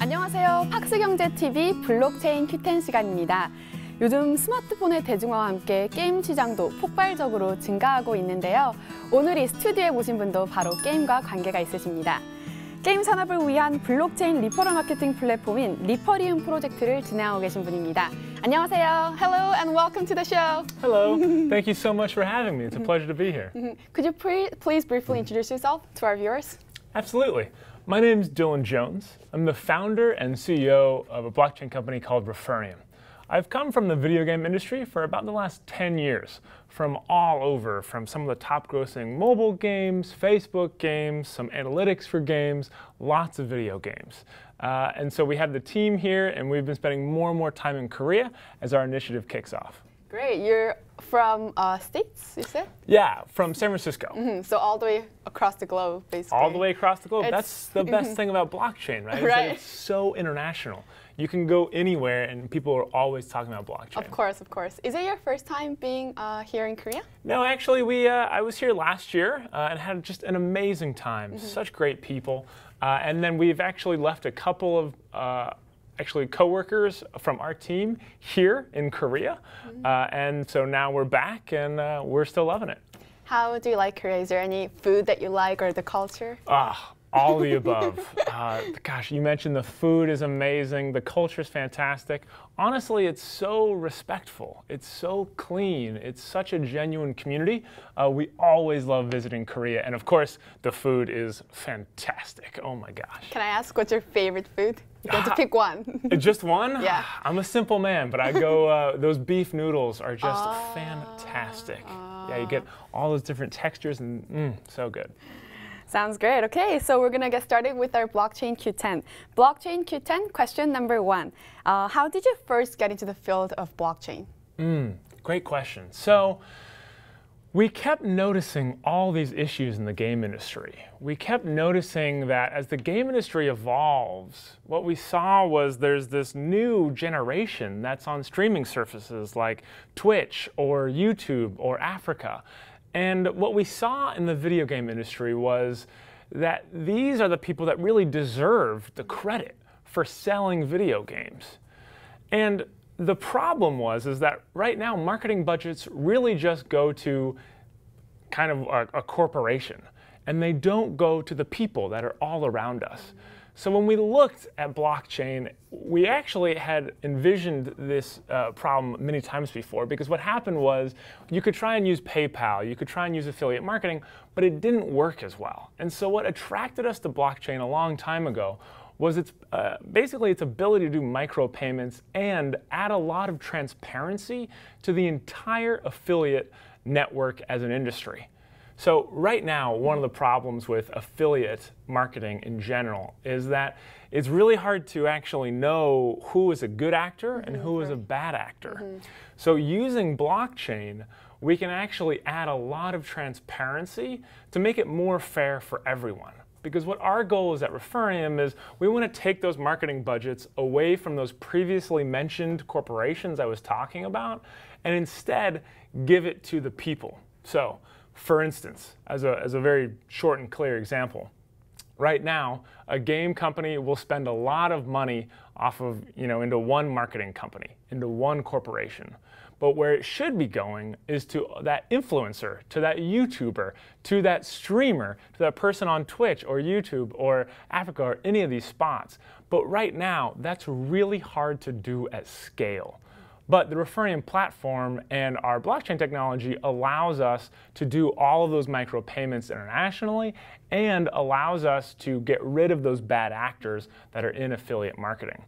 안녕하세요. 팍스경제TV 블록체인 Q10 시간입니다. 요즘 스마트폰의 대중화와 함께 게임 시장도 폭발적으로 증가하고 있는데요. 오늘 이 스튜디오에 모신 분도 바로 게임과 관계가 있으십니다. 게임 산업을 위한 블록체인 리퍼럴마케팅 플랫폼인 리퍼리움 프로젝트를 진행하고 계신 분입니다. 안녕하세요. Hello and welcome to the show. Hello. Thank you so much for having me. It's a pleasure to be here. Could you please briefly introduce yourself to our viewers? Absolutely. My name is Dylan Jones. I'm the founder and CEO of a blockchain company called Refereum. I've come from the video game industry for about the last 10 years, from all over, from some of the top grossing mobile games, Facebook games, some analytics for games, lots of video games. And so we have the team here, and we've been spending more and more time in Korea as our initiative kicks off. Great. You're from States, you said? Yeah, from San Francisco. So all the way across the globe, basically. All the way across the globe. That's the best thing about blockchain, right? Is that it's so international. You can go anywhere, and people are always talking about blockchain. Of course, of course. Is it your first time being here in Korea? No, actually, I was here last year and had just an amazing time. Such great people. And then we've actually left a couple of coworkers from our team here in Korea. And so now we're back, and we're still loving it. How do you like Korea? Is there any food that you like or the culture? All the above. Gosh, you mentioned the food is amazing. The culture is fantastic. Honestly, it's so respectful. It's so clean. It's such a genuine community. We always love visiting Korea. And of course, the food is fantastic. Oh my gosh. Can I ask what's your favorite food? You have to pick one. Just one? Yeah. I'm a simple man, but I go, those beef noodles are just fantastic. Yeah, you get all those different textures and so good. Sounds great. Okay, so we're going to get started with our Blockchain Q10. Blockchain Q10, question number 1. How did you first get into the field of blockchain? Great question. So we kept noticing all these issues in the game industry. We kept noticing that as the game industry evolves, what we saw was there's this new generation that's on streaming surfaces like Twitch or YouTube or Africa. And what we saw in the video game industry was that these are the people that really deserve the credit for selling video games. And the problem is that right now marketing budgets really just go to kind of a corporation, and they don't go to the people that are all around us. So when we looked at blockchain, we actually had envisioned this problem many times before, because what happened was you could try and use PayPal, you could try and use affiliate marketing, but it didn't work as well. And so what attracted us to blockchain a long time ago was basically its ability to do micropayments and add a lot of transparency to the entire affiliate network as an industry. So right now, one of the problems with affiliate marketing in general is that it's really hard to actually know who is a good actor and who is a bad actor. So using blockchain, we can actually add a lot of transparency to make it more fair for everyone. Because what our goal is at Refereum is we want to take those marketing budgets away from those previously mentioned corporations I was talking about and instead give it to the people. So, for instance, as a very short and clear example, right now, a game company will spend a lot of money into one marketing company, into one corporation. But where it should be going is to that influencer, to that YouTuber, to that streamer, to that person on Twitch or YouTube or Africa or any of these spots. But right now, that's really hard to do at scale. But the Refereum platform and our blockchain technology allows us to do all of those micropayments internationally and allows us to get rid of those bad actors that are in affiliate marketing.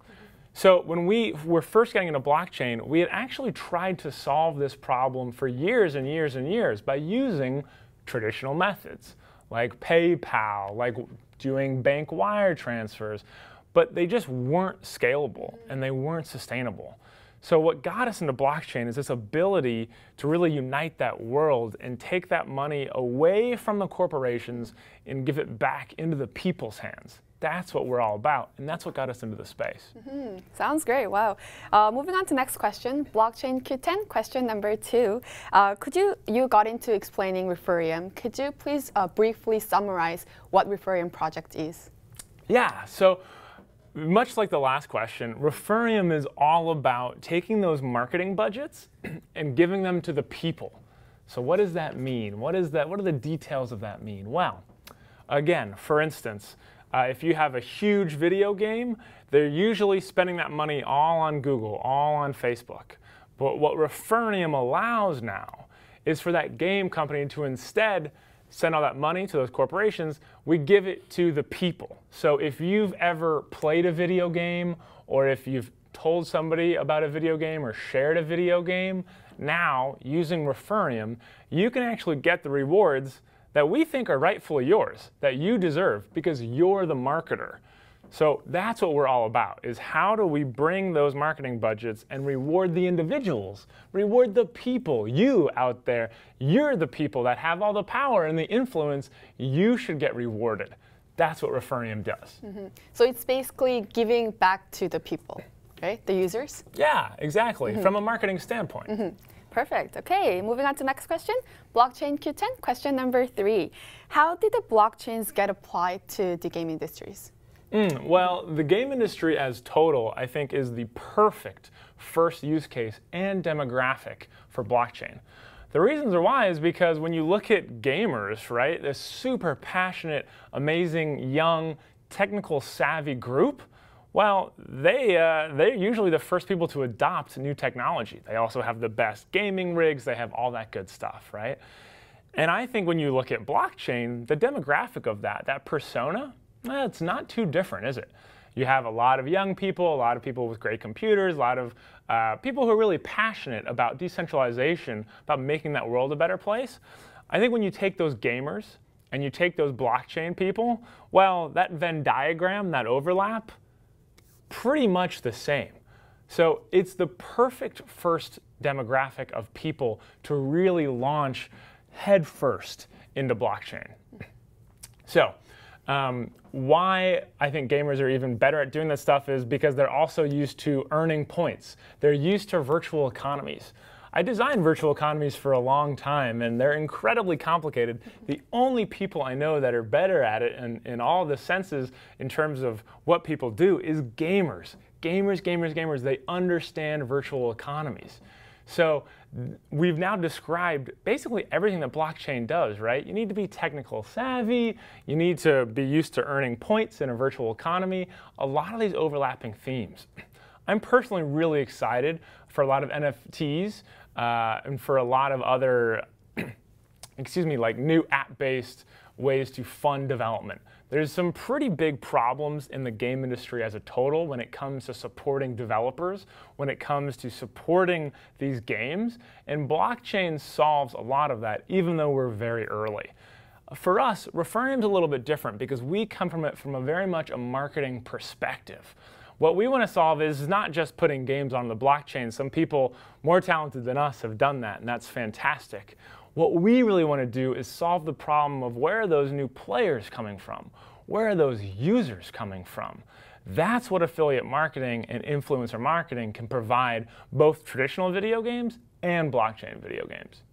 So when we were first getting into blockchain, we had actually tried to solve this problem for years and years and years by using traditional methods like PayPal, like doing bank wire transfers, but they just weren't scalable and they weren't sustainable. So what got us into blockchain is this ability to really unite that world and take that money away from the corporations and give it back into the people's hands. That's what we're all about, and that's what got us into the space. Sounds great. Wow. Moving on to next question, Blockchain Q10, question number 2. You got into explaining Refereum. Could you please briefly summarize what Refereum project is? Yeah. So much like the last question, Refereum is all about taking those marketing budgets and giving them to the people. So what does that mean? What are the details of that mean? Well, again, for instance, if you have a huge video game, they're usually spending that money all on Google, all on Facebook. But what Refereum allows now is for that game company to instead send all that money to those corporations. We give it to the people. So if you've ever played a video game, or if you've told somebody about a video game or shared a video game, now using Refereum, you can actually get the rewards that we think are rightfully yours, that you deserve, because you're the marketer. So that's what we're all about, is how do we bring those marketing budgets and reward the individuals, reward the people, you out there. You're the people that have all the power and the influence. You should get rewarded. That's what Refereum does. Mm-hmm. So it's basically giving back to the people, right? The users? Yeah, exactly, from a marketing standpoint. Mm-hmm. Perfect. Okay, moving on to the next question. Blockchain Q10, question number 3. How did the blockchains get applied to the game industries? Well, the game industry as total, I think, is the perfect first use case and demographic for blockchain. The reasons are why is because when you look at gamers, right, this super passionate, amazing, young, technical savvy group, well, they're usually the first people to adopt new technology. They also have the best gaming rigs. They have all that good stuff, right? And I think when you look at blockchain, the demographic of that persona, well, it's not too different, is it? You have a lot of young people, a lot of people with great computers, a lot of people who are really passionate about decentralization, about making that world a better place. I think when you take those gamers and you take those blockchain people, well, that Venn diagram, that overlap, pretty much the same. So it's the perfect first demographic of people to really launch headfirst into blockchain. So why I think gamers are even better at doing this stuff is because they're also used to earning points. They're used to virtual economies. I designed virtual economies for a long time, and they're incredibly complicated. The only people I know that are better at it in all the senses in terms of what people do is gamers. Gamers, they understand virtual economies. So we've now described basically everything that blockchain does, right? You need to be technical savvy. You need to be used to earning points in a virtual economy. A lot of these overlapping themes. I'm personally really excited for a lot of NFTs and for a lot of other, like new app-based ways to fund development. There's some pretty big problems in the game industry as a total when it comes to supporting developers, when it comes to supporting these games, and blockchain solves a lot of that, even though we're very early. For us, Refereum's a little bit different because we come from it from a very much a marketing perspective. What we want to solve is not just putting games on the blockchain. Some people more talented than us have done that, and that's fantastic. What we really want to do is solve the problem of where are those new players coming from? Where are those users coming from? That's what affiliate marketing and influencer marketing can provide both traditional video games and blockchain video games.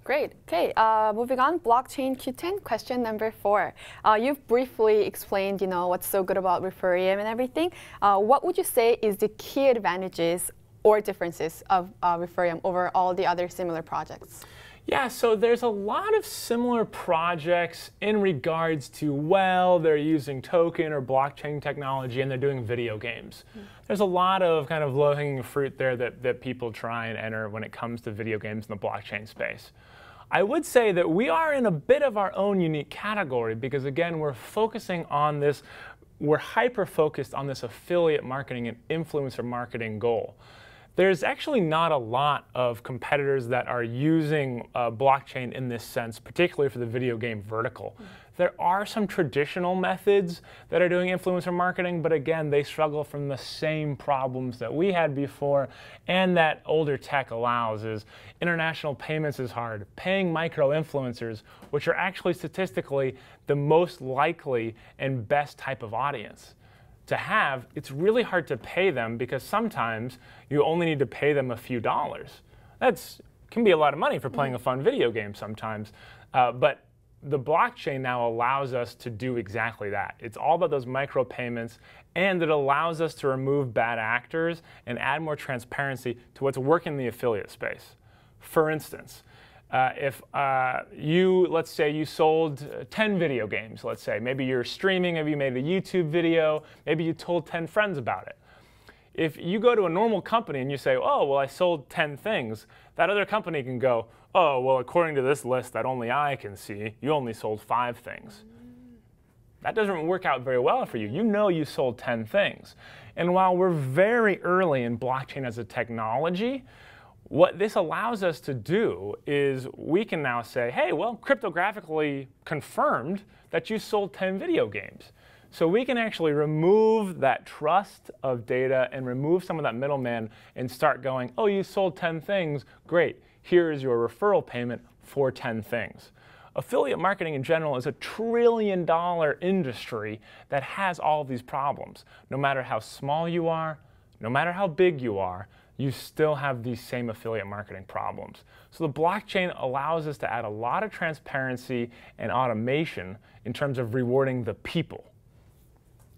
Great. Okay, moving on, blockchain Q10, question number 4. You've briefly explained, what's so good about Refereum and everything. What would you say is the key advantages or differences of Refereum over all the other similar projects? Yeah, so there's a lot of similar projects in regards to, well, they're using token or blockchain technology and they're doing video games. There's a lot of kind of low-hanging fruit there that people try and enter when it comes to video games in the blockchain space. I would say that we are in a bit of our own unique category because, again, we're focusing on this, we're hyper-focused on this affiliate marketing and influencer marketing goal. There's actually not a lot of competitors that are using blockchain in this sense, particularly for the video game vertical. There are some traditional methods that are doing influencer marketing, but again, they struggle from the same problems that we had before and that older tech allows is international payments is hard, paying micro-influencers, which are actually statistically the most likely and best type of audience to have, it's really hard to pay them because sometimes you only need to pay them a few dollars. That can be a lot of money for playing a fun video game sometimes, but the blockchain now allows us to do exactly that. It's all about those micropayments, and it allows us to remove bad actors and add more transparency to what's working in the affiliate space. For instance, if let's say you sold 10 video games, let's say. Maybe you're streaming, maybe you made a YouTube video, maybe you told 10 friends about it. If you go to a normal company and you say, oh, well, I sold 10 things, that other company can go, oh, well, according to this list that only I can see, you only sold 5 things. That doesn't work out very well for you. You know you sold 10 things. And while we're very early in blockchain as a technology, what this allows us to do is we can now say, hey, well, cryptographically confirmed that you sold 10 video games. So we can actually remove that trust of data and remove some of that middleman and start going, oh, you sold 10 things, great. Here is your referral payment for 10 things. Affiliate marketing in general is a $1 trillion industry that has all of these problems. No matter how small you are, no matter how big you are, you still have these same affiliate marketing problems. So the blockchain allows us to add a lot of transparency and automation in terms of rewarding the people.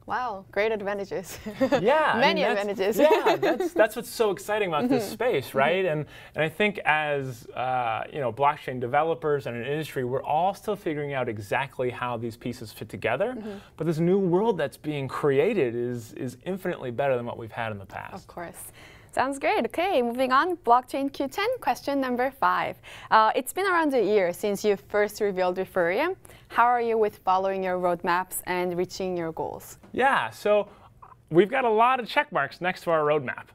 Wow, great advantages. Yeah, many advantages. Yeah, that's what's so exciting about this space, right? And I think as blockchain developers and an industry, we're all still figuring out exactly how these pieces fit together. But this new world that's being created is infinitely better than what we've had in the past. Of course. Sounds great. Okay, moving on. Blockchain Q10, question number 5. It's been around a year since you first revealed Refereum. How are you with following your roadmaps and reaching your goals? Yeah, so we've got a lot of check marks next to our roadmap.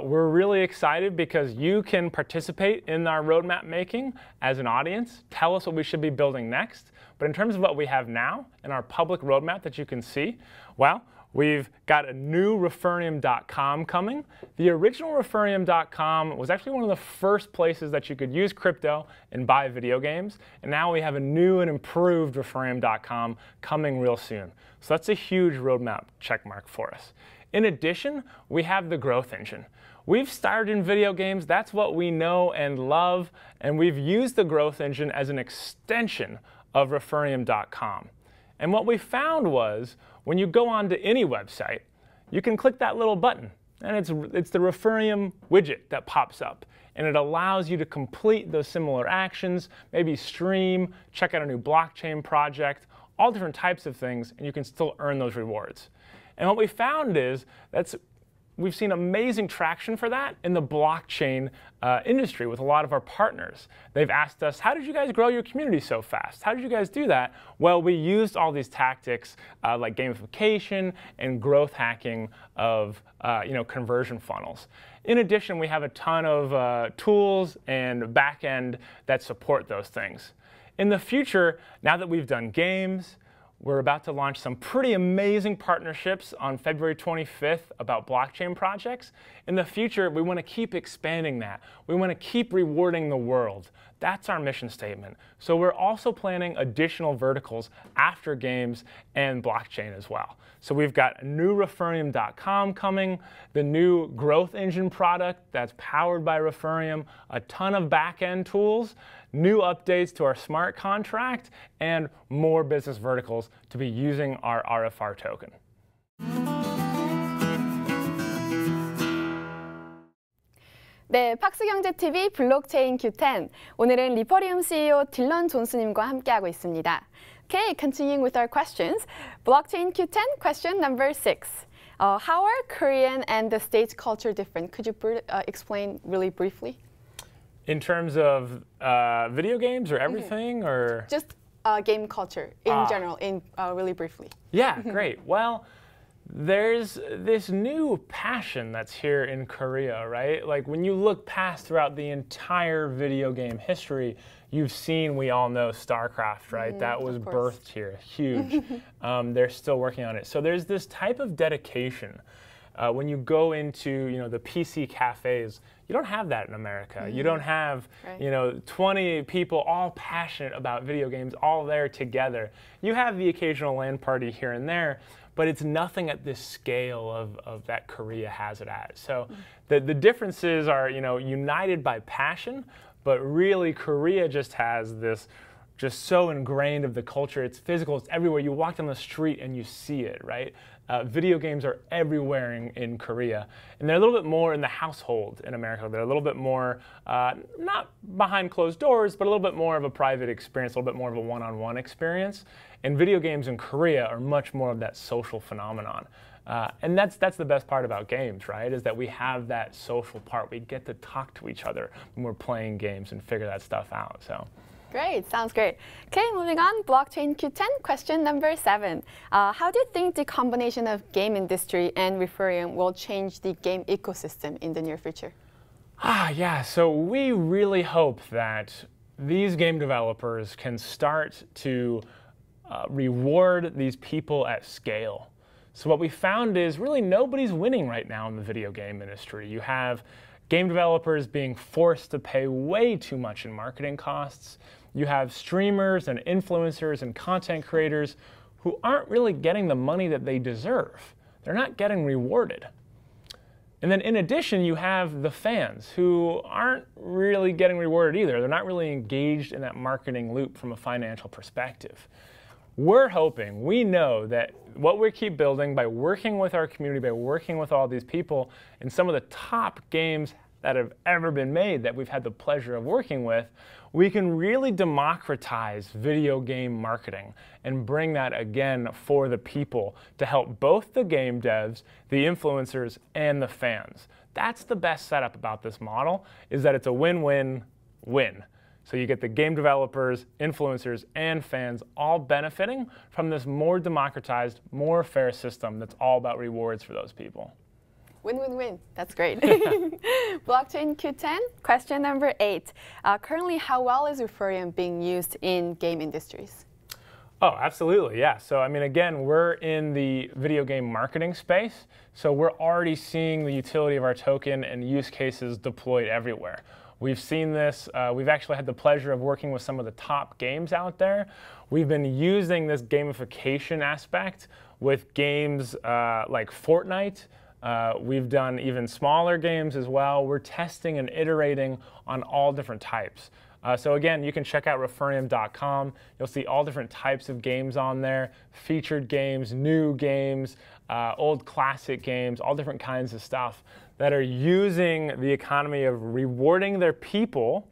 We're really excited because you can participate in our roadmap making as an audience, tell us what we should be building next. But in terms of what we have now in our public roadmap that you can see, well, we've got a new Refereum.com coming. The original Refereum.com was actually one of the first places that you could use crypto and buy video games. And now we have a new and improved Refereum.com coming real soon. So that's a huge roadmap checkmark for us. In addition, we have the growth engine. We've started in video games. That's what we know and love. And we've used the growth engine as an extension of Refereum.com. And what we found was, when you go onto any website, you can click that little button, and it's the Refereum widget that pops up. And it allows you to complete those similar actions, maybe stream, check out a new blockchain project, all different types of things, and you can still earn those rewards. And what we found is we've seen amazing traction for that in the blockchain industry with a lot of our partners. They've asked us, how did you guys grow your community so fast? How did you guys do that? Well, we used all these tactics like gamification and growth hacking of conversion funnels. In addition, we have a ton of tools and backend that support those things. In the future, now that we've done games, we're about to launch some pretty amazing partnerships on February 25th about blockchain projects. In the future, we want to keep expanding that. We want to keep rewarding the world. That's our mission statement. So we're also planning additional verticals after games and blockchain as well. So we've got a new Refereum.com coming, the new growth engine product that's powered by Refereum, a ton of back-end tools, new updates to our smart contract, and more business verticals to be using our RFR token. 네, 팍스경제TV 블록체인 Q10. 오늘은 리퍼리움 CEO 딜런 존스님과 함께하고 있습니다. Okay, continuing with our questions. Blockchain Q10, question number 6. How are Korean and the States culture different? Could you explain really briefly? In terms of video games or everything, or? Just game culture in general, really briefly. Yeah, great. Well, there's this new passion that's here in Korea, right? Like when you look past throughout the entire video game history, you've seen, we all know StarCraft, right? That was birthed here, huge. They're still working on it. So there's this type of dedication. When you go into the PC cafes, you don't have that in America. You don't have 20 people all passionate about video games all there together. You have the occasional LAN party here and there, but it's nothing at this scale of that Korea has it at. So the differences are united by passion, but really Korea just has this just so ingrained of the culture. It's physical, it's everywhere. You walk down the street and you see it, right? Video games are everywhere in Korea. And they're a little bit more in the household in America. They're a little bit more, not behind closed doors, but a little bit more of a private experience, a little bit more of a one-on-one experience. And video games in Korea are much more of that social phenomenon. And that's the best part about games, right? Is that we have that social part. We get to talk to each other when we're playing games and figure that stuff out. So. Great, sounds great. Okay, moving on, blockchain Q10, question number 7. How do you think the combination of game industry and Refereum will change the game ecosystem in the near future? Yeah, so we really hope that these game developers can start to reward these people at scale. So what we found is really nobody's winning right now in the video game industry. You have game developers being forced to pay way too much in marketing costs. You have streamers and influencers and content creators who aren't really getting the money that they deserve. They're not getting rewarded. And then in addition, you have the fans who aren't really getting rewarded either. They're not really engaged in that marketing loop from a financial perspective. We're hoping, we know that what we keep building by working with our community, by working with all these people, and some of the top games that have ever been made that we've had the pleasure of working with, we can really democratize video game marketing and bring that again for the people to help both the game devs, the influencers, and the fans. That's the best setup about this model, is that it's a win-win-win. So you get the game developers, influencers, and fans all benefiting from this more democratized, more fair system that's all about rewards for those people. Win-win-win. That's great. Blockchain Q10, question number 8. Currently, how well is Refereum being used in game industries? Oh, absolutely, yeah. So, I mean, again, we're in the video game marketing space, so we're already seeing the utility of our token and use cases deployed everywhere. We've seen this, we've actually had the pleasure of working with some of the top games out there. We've been using this gamification aspect with games like Fortnite. We've done even smaller games as well. We're testing and iterating on all different types. So again, you can check out Refereum.com. You'll see all different types of games on there, featured games, new games, old classic games, all different kinds of stuff that are using the economy of rewarding their people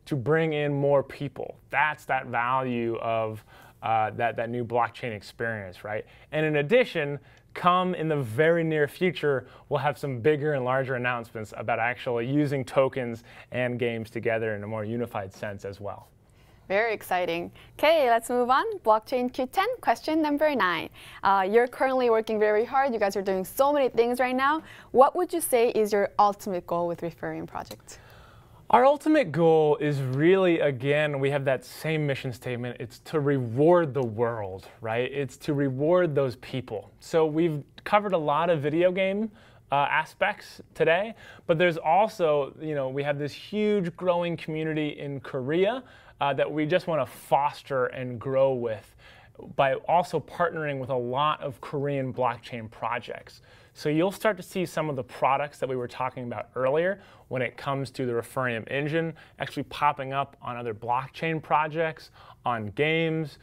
to bring in more people. That's that value of that new blockchain experience, right? And in addition, come in the very near future, we'll have some bigger and larger announcements about actually using tokens and games together in a more unified sense as well. Very exciting. Okay, let's move on. Blockchain Q10, question number 9. You're currently working very hard. You guys are doing so many things right now. What would you say is your ultimate goal with Refereum project? Our ultimate goal is really, again, we have that same mission statement. It's to reward the world, right? It's to reward those people. So we've covered a lot of video game aspects today, but there's also, we have this huge growing community in Korea that we just want to foster and grow with by also partnering with a lot of Korean blockchain projects. So you'll start to see some of the products that we were talking about earlier when it comes to the Refereum engine actually popping up on other blockchain projects, on games.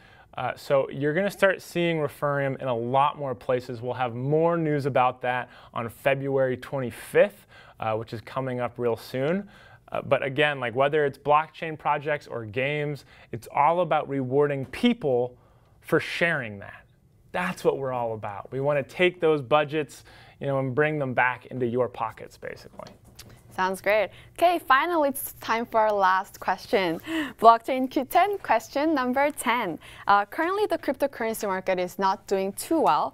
So you're going to start seeing Refereum in a lot more places. We'll have more news about that on February 25th, which is coming up real soon. But again, like whether it's blockchain projects or games, it's all about rewarding people for sharing that. That's what we're all about. We want to take those budgets, and bring them back into your pockets, basically. Sounds great. Okay, finally, it's time for our last question. Blockchain Q10, question number 10. Currently, the cryptocurrency market is not doing too well.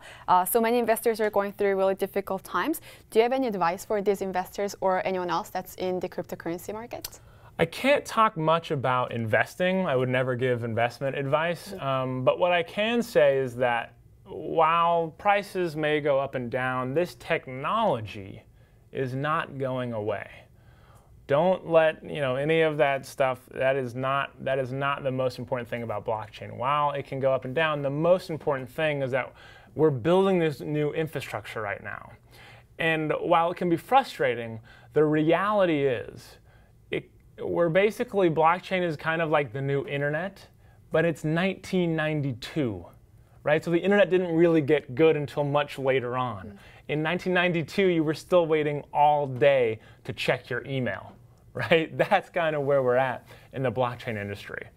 So many investors are going through really difficult times. Do you have any advice for these investors or anyone else that's in the cryptocurrency market? I can't talk much about investing. I would never give investment advice. But what I can say is that while prices may go up and down, this technology is not going away. Don't let any of that stuff. That is not the most important thing about blockchain. While it can go up and down, the most important thing is that we're building this new infrastructure right now. And while it can be frustrating, the reality is, blockchain is kind of like the new internet, but it's 1992, right? So the internet didn't really get good until much later on. In 1992, you were still waiting all day to check your email, right? That's kind of where we're at in the blockchain industry.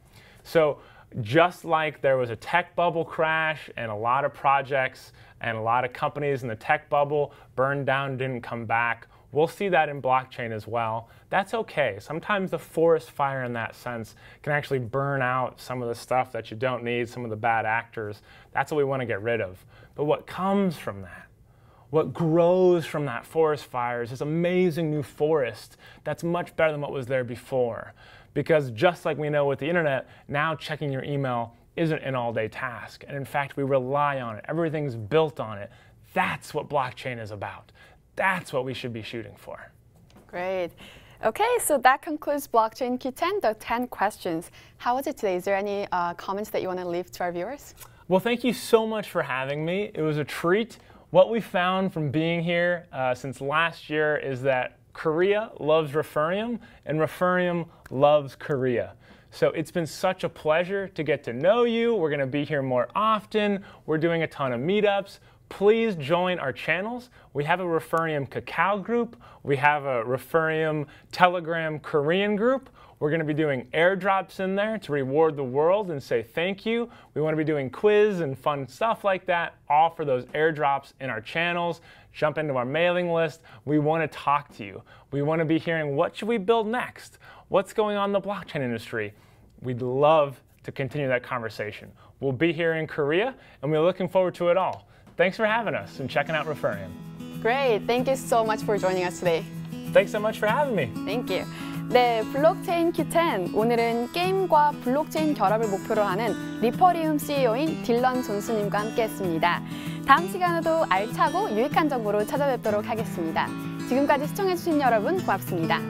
So just like there was a tech bubble crash and a lot of projects and a lot of companies in the tech bubble burned down, didn't come back, we'll see that in blockchain as well. That's okay. Sometimes the forest fire in that sense can actually burn out some of the stuff that you don't need, some of the bad actors. That's what we want to get rid of. But what comes from that, what grows from that forest fire is this amazing new forest that's much better than what was there before. Because just like we know with the internet, now checking your email isn't an all-day task. And in fact, we rely on it. Everything's built on it. That's what blockchain is about. That's what we should be shooting for. Great. Okay, so that concludes Blockchain Q10, the 10 questions. How was it today? Is there any comments that you want to leave to our viewers? Well, thank you so much for having me. It was a treat. What we found from being here since last year is that Korea loves Refereum, and Refereum loves Korea. So it's been such a pleasure to get to know you. We're going to be here more often. We're doing a ton of meetups. Please join our channels. We have a Refereum Cacao group. We have a Refereum Telegram Korean group. We're going to be doing airdrops in there to reward the world and say thank you. We want to be doing quiz and fun stuff like that, all for those airdrops in our channels. Jump into our mailing list. We want to talk to you. We want to be hearing what should we build next? What's going on in the blockchain industry? We'd love to continue that conversation. We'll be here in Korea, and we're looking forward to it all. Thanks for having us and checking out Refereum. Great. Thank you so much for joining us today. Thanks so much for having me. Thank you. 네, 블록체인 Q10. 오늘은 게임과 블록체인 결합을 목표로 하는 리퍼리움 CEO인 딜런 존스님과 함께했습니다. 다음 시간에도 알차고 유익한 정보로 찾아뵙도록 하겠습니다. 지금까지 시청해주신 여러분 고맙습니다.